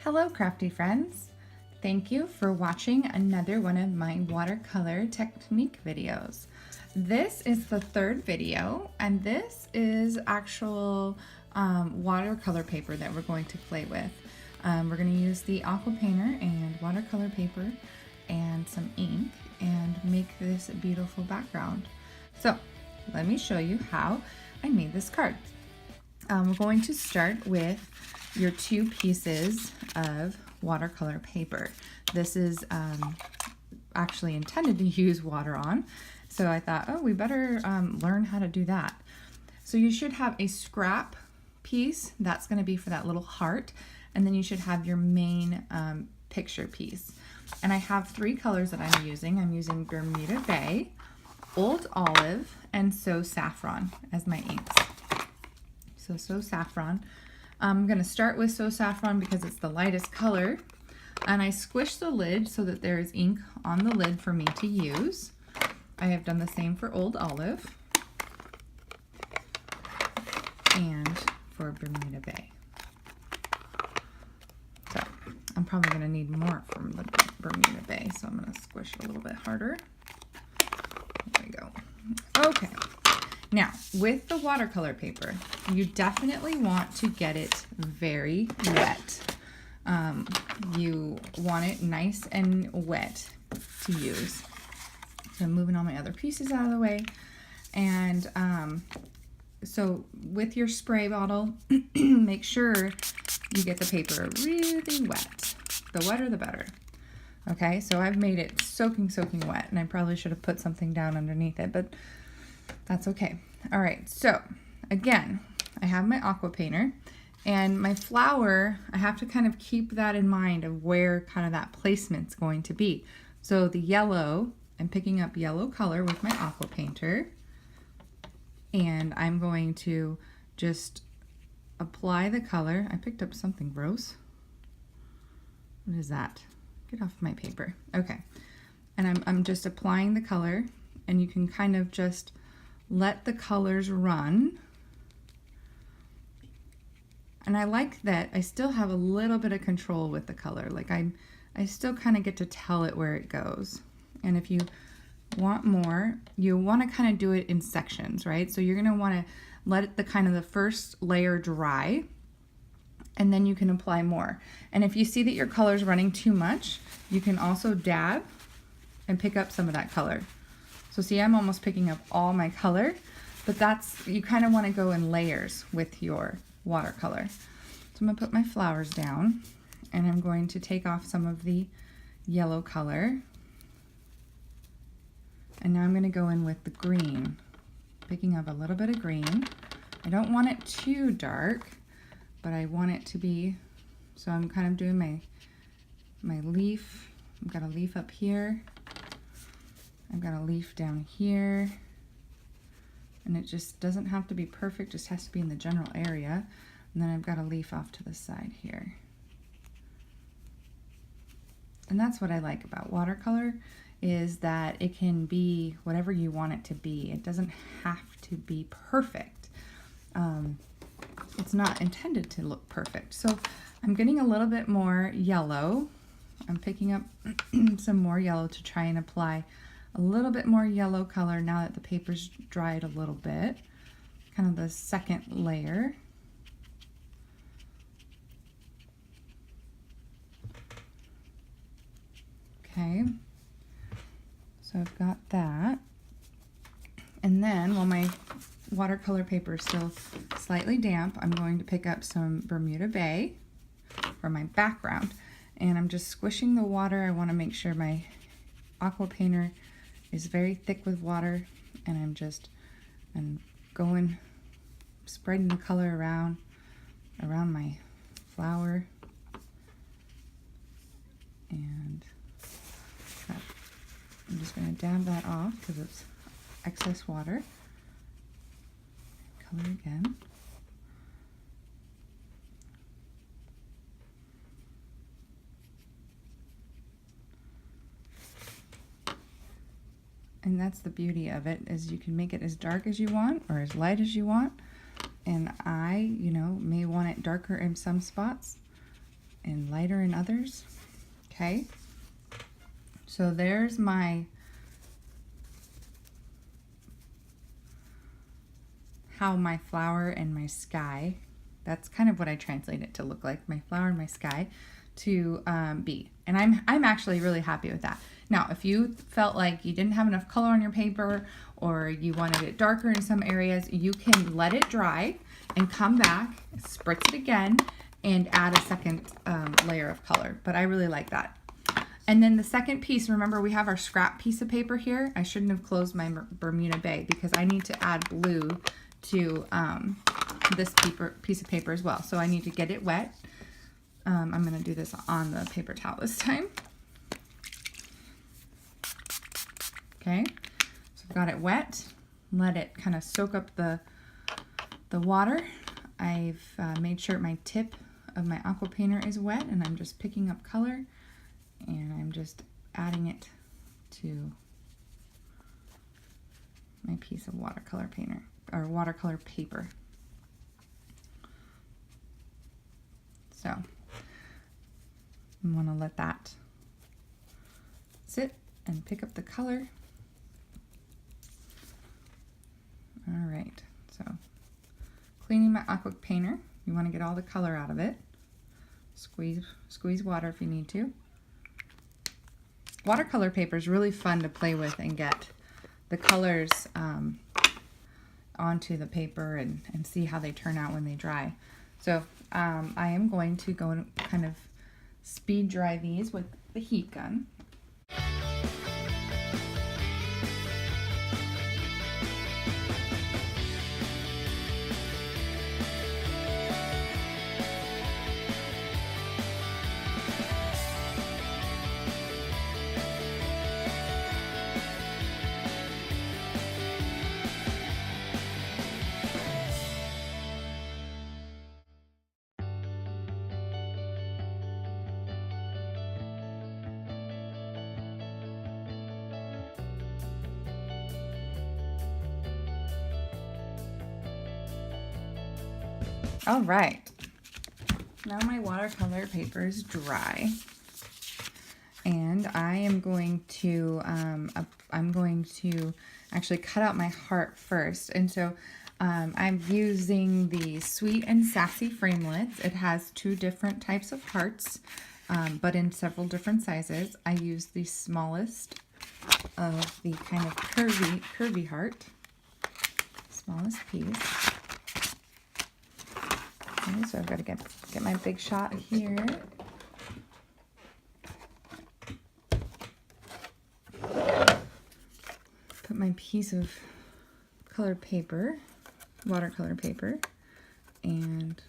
Hello crafty friends! Thank you for watching another one of my watercolor technique videos. This is the third video and this is actual watercolor paper that we're going to play with. We're going to use the aqua painter and watercolor paper and some ink and make this beautiful background. So let me show you how I made this card. We're going to start with your 2 pieces of watercolor paper. This is actually intended to use water on, so I thought, oh, we better learn how to do that. So you should have a scrap piece, that's going to be for that little heart, and then you should have your main picture piece. And I have 3 colors that I'm using. I'm using Bermuda Bay, Old Olive, and So Saffron as my inks. So Saffron. I'm going to start with So Saffron because it's the lightest color, and I squish the lid so that there is ink on the lid for me to use. I have done the same for Old Olive and for Bermuda Bay. So I'm probably going to need more from the Bermuda Bay, so I'm going to squish it a little bit harder. There we go. Okay. Now, with the watercolor paper, you definitely want to get it very wet. You want it nice and wet to use. So I'm moving all my other pieces out of the way. And so with your spray bottle, make sure you get the paper really wet. The wetter, the better. Okay, so I've made it soaking wet, and I probably should have put something down underneath it, but that's okay. All right, so again, I have my aqua painter and my flower. I have to kind of keep that in mind of where kind of that placement's going to be. So the yellow, I'm picking up yellow color with my aqua painter, and I'm going to just apply the color. I picked up something gross. What is that? Get off my paper. Okay, and I'm just applying the color, and you can kind of just let the colors run. And I like that I still have a little bit of control with the color. Like I still kind of get to tell it where it goes. And if you want more, you want to kind of do it in sections, right? So you're going to want to let the kind of the first layer dry, and then you can apply more. And if you see that your color's running too much, you can also dab and pick up some of that color. So see, I'm almost picking up all my color, but that's, you kind of want to go in layers with your watercolor. So I'm going to put my flowers down, and I'm going to take off some of the yellow color. And now I'm going to go in with the green, picking up a little bit of green. I don't want it too dark, but I want it to be, so I'm kind of doing my leaf. I've got a leaf up here. I've got a leaf down here, and it just doesn't have to be perfect, just has to be in the general area. And then I've got a leaf off to the side here. And that's what I like about watercolor, is that it can be whatever you want it to be. It doesn't have to be perfect. It's not intended to look perfect. So I'm getting a little bit more yellow. I'm picking up some more yellow to try and apply a little bit more yellow color now that the paper's dried a little bit. Kind of the second layer. Okay, so I've got that. And then while my watercolor paper is still slightly damp, I'm going to pick up some Bermuda Bay for my background. And I'm just squishing the water. I want to make sure my aqua painter is very thick with water, and I'm going, spreading the color around my flower, and I'm just going to dab that off because it's excess water. Color again. And that's the beauty of it, is you can make it as dark as you want or as light as you want. And I, may want it darker in some spots and lighter in others. Okay, so there's my how my flower and my sky, that's kind of what I translate it to look like, my flower and my sky to be. And I'm actually really happy with that. Now, if you felt like you didn't have enough color on your paper or you wanted it darker in some areas, you can let it dry and come back, spritz it again, and add a second layer of color. But I really like that. And then the second piece, remember we have our scrap piece of paper here. I shouldn't have closed my Bermuda Bay because I need to add blue to this piece of paper as well. So I need to get it wet. I'm going to do this on the paper towel this time. Okay, so I've got it wet. Let it kind of soak up the water. I've made sure my tip of my aqua painter is wet, and I'm just picking up color and I'm just adding it to my piece of watercolor painter or watercolor paper. So I want to let that sit and pick up the color. All right, so cleaning my aqua painter, you want to get all the color out of it. Squeeze water if you need to. Watercolor paper is really fun to play with and get the colors onto the paper and see how they turn out when they dry. So I am going to go and kind of speed dry these with the heat gun. All right, now my watercolor paper is dry, and I am going to actually cut out my heart first. And so I'm using the Sweet and Sassy framelits. It has two different types of hearts, but in several different sizes. I use the smallest of the kind of curvy heart, smallest piece. Okay, so I've got to get my big shot here. Put my piece of colored paper, watercolor paper, and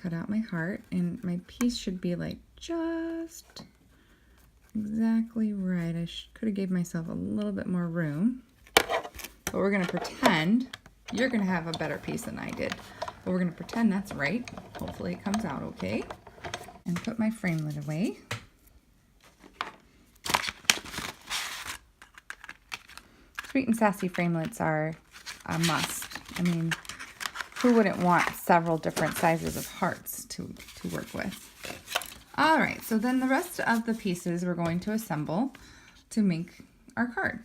cut out my heart. And my piece should be like just exactly right. I could have gave myself a little bit more room. But we're going to pretend you're going to have a better piece than I did. But we're going to pretend that's right. Hopefully it comes out okay. And put my framelit away. Sweet and Sassy framelits are a must. I mean, who wouldn't want several different sizes of hearts to work with? All right, so then the rest of the pieces we're going to assemble to make our card.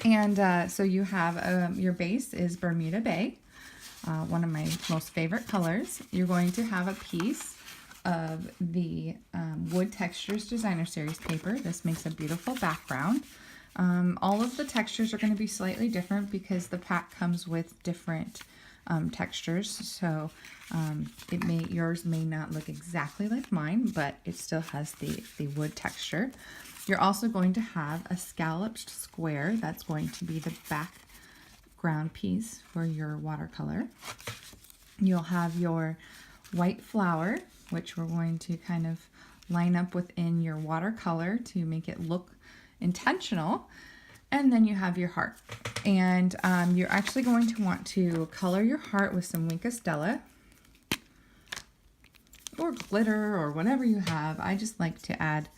And so you have your base is Bermuda Bay. One of my most favorite colors. You're going to have a piece of the Wood Textures Designer Series paper. This makes a beautiful background. All of the textures are going to be slightly different because the pack comes with different textures. So yours may not look exactly like mine, but it still has the wood texture. You're also going to have a scalloped square. That's going to be the background piece for your watercolor. You'll have your white flower, which we're going to kind of line up within your watercolor to make it look intentional. And then you have your heart. And you're actually going to want to color your heart with some Wink of Stella or glitter or whatever you have. I just like to add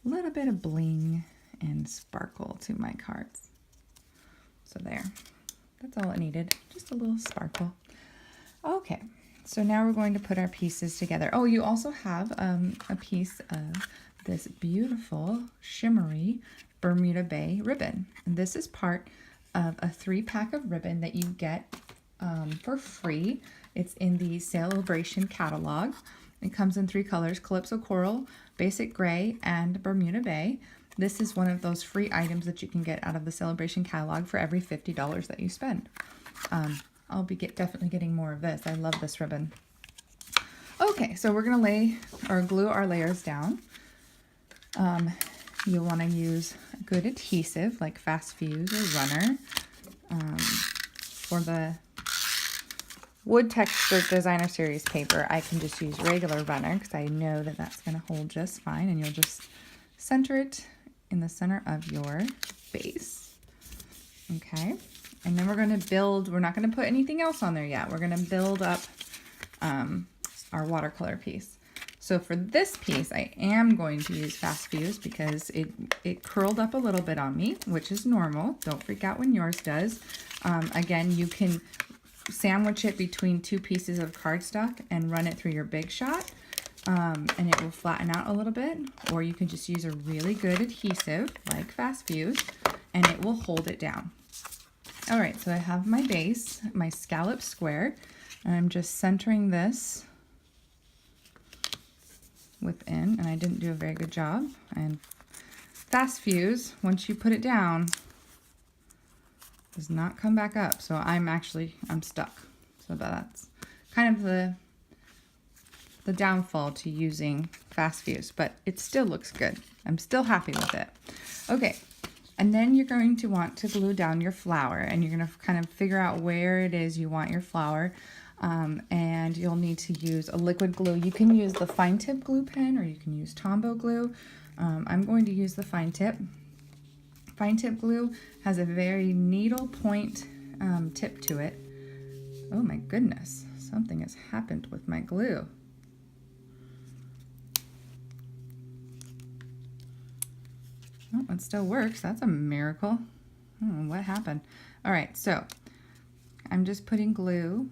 a little bit of bling and sparkle to my cards. So there, that's all it needed, just a little sparkle. Okay, So now we're going to put our pieces together. Oh, you also have a piece of this beautiful shimmery Bermuda Bay ribbon. And this is part of a 3-pack of ribbon that you get for free. It's in the Celebration catalog. It comes in 3 colors, Calypso Coral, Basic Gray, and Bermuda Bay. This is one of those free items that you can get out of the Celebration catalog for every $50 that you spend. I'll be definitely getting more of this. I love this ribbon. Okay, so we're gonna lay or glue our layers down. You'll want to use good adhesive like Fast Fuse or Runner. For the Wood Texture Designer Series paper, I can just use regular Runner because I know that that's going to hold just fine, and you'll just center it in the center of your base. Okay, and then we're going to build, we're not going to put anything else on there yet. We're going to build up our watercolor piece. So for this piece, I am going to use Fast Fuse because it curled up a little bit on me, which is normal. Don't freak out when yours does. Again, you can sandwich it between 2 pieces of cardstock and run it through your Big Shot, and it will flatten out a little bit. Or you can just use a really good adhesive like Fast Fuse, and it will hold it down. All right, so I have my base, my scallop square, and I'm just centering this within, and I didn't do a very good job. And Fast Fuse, once you put it down, does not come back up. So I'm stuck. So that's kind of the downfall to using Fast Fuse, but it still looks good. I'm still happy with it. Okay, and then you're going to want to glue down your flower, and you're going to kind of figure out where it is you want your flower. And you'll need to use a liquid glue. You can use the fine tip glue pen, or you can use Tombow glue. I'm going to use the fine tip. Fine tip glue has a very needle point tip to it. Oh my goodness, something has happened with my glue. Oh, it still works. That's a miracle. What happened? All right, so I'm just putting glue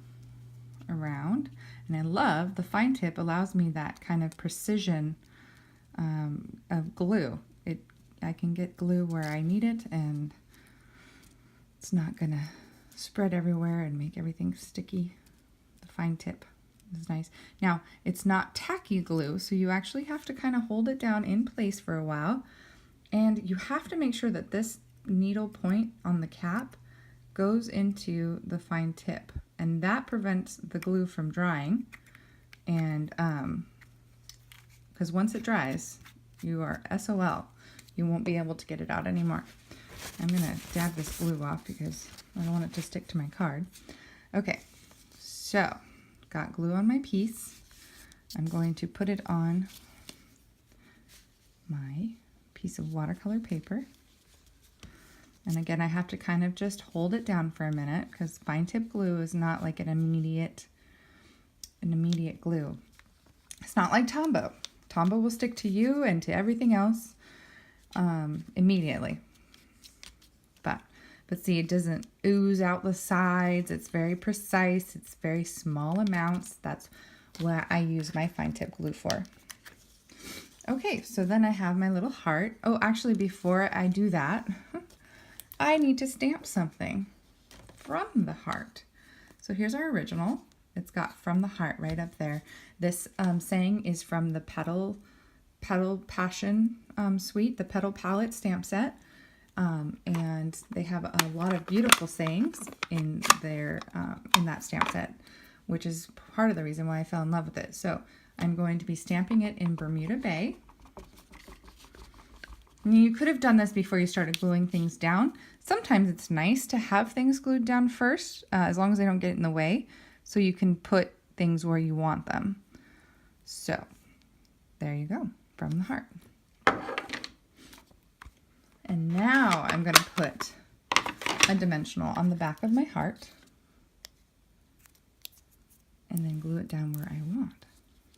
around, and I love the fine tip allows me that kind of precision of glue. I can get glue where I need it, and it's not gonna spread everywhere and make everything sticky. The fine tip is nice. Now, it's not tacky glue, so you actually have to kind of hold it down in place for a while, and you have to make sure that this needle point on the cap goes into the fine tip, and that prevents the glue from drying. And because once it dries, you are SOL. You won't be able to get it out anymore. I'm gonna dab this glue off because I don't want it to stick to my card. Okay, so got glue on my piece. I'm going to put it on my piece of watercolor paper. And again, I have to kind of just hold it down for a minute because fine tip glue is not like an immediate glue. It's not like Tombow. Tombow will stick to you and to everything else immediately. But see, it doesn't ooze out the sides. It's very precise. It's very small amounts. That's what I use my fine tip glue for. Okay, so then I have my little heart. Oh, actually, before I do that, I need to stamp something from the heart. So here's our original. It's got from the heart right up there. This saying is from the Petal Passion Suite, the Petal Palette stamp set. And they have a lot of beautiful sayings in their in that stamp set, which is part of the reason why I fell in love with it. So I'm going to be stamping it in Bermuda Bay. You could have done this before you started gluing things down. Sometimes it's nice to have things glued down first, as long as they don't get in the way, so you can put things where you want them. So there you go, from the heart. And now I'm going to put a dimensional on the back of my heart and then glue it down where I want.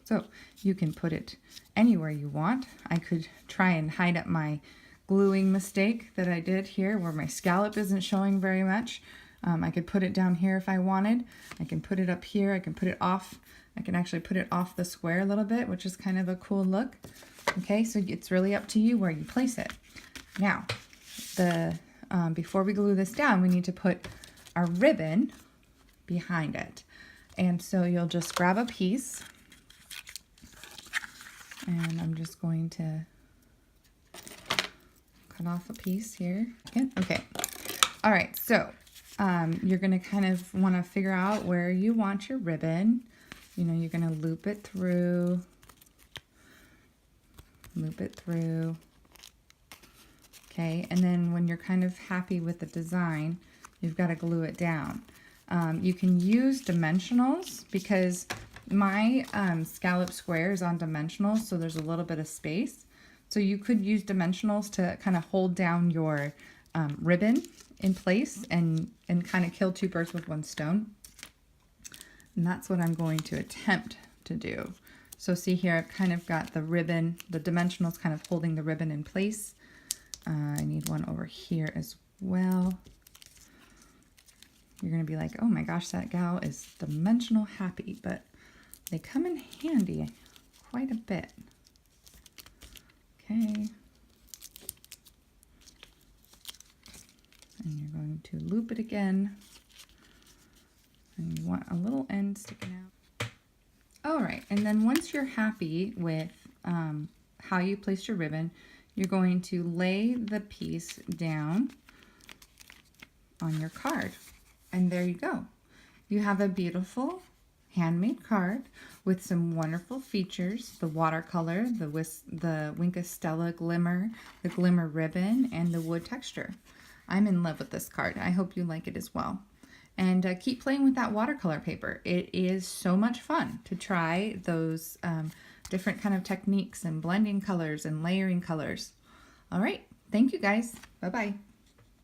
So you can put it anywhere you want. I could try and hide up my gluing mistake that I did here where my scallop isn't showing very much. I could put it down here if I wanted. I can put it up here. I can put it off I can actually put it off the square a little bit, which is kind of a cool look. Okay, so it's really up to you where you place it. Now, before we glue this down, we need to put our ribbon behind it. And so you'll just grab a piece, and I'm just going to cut off a piece here. Okay. All right, so you're gonna kind of wanna figure out where you want your ribbon. You know, you're gonna loop it through, okay, and then when you're kind of happy with the design, you've got to glue it down. You can use dimensionals because my scallop square is on dimensionals, so there's a little bit of space. So you could use dimensionals to kind of hold down your ribbon in place and kind of kill two birds with one stone. And that's what I'm going to attempt to do. So see here, I've kind of got the ribbon, the dimensionals kind of holding the ribbon in place. I need one over here as well. You're going to be like, oh my gosh, that gal is dimensional happy, but they come in handy quite a bit. Okay. And you're going to loop it again. And you want a little end sticking out. All right, and then once you're happy with how you placed your ribbon, you're going to lay the piece down on your card. And there you go. You have a beautiful handmade card with some wonderful features: the watercolor, the Wink of Stella glimmer, the glimmer ribbon, and the wood texture. I'm in love with this card. I hope you like it as well. And keep playing with that watercolor paper. It is so much fun to try those different kind of techniques and blending colors and layering colors. All right. Thank you guys. Bye-bye.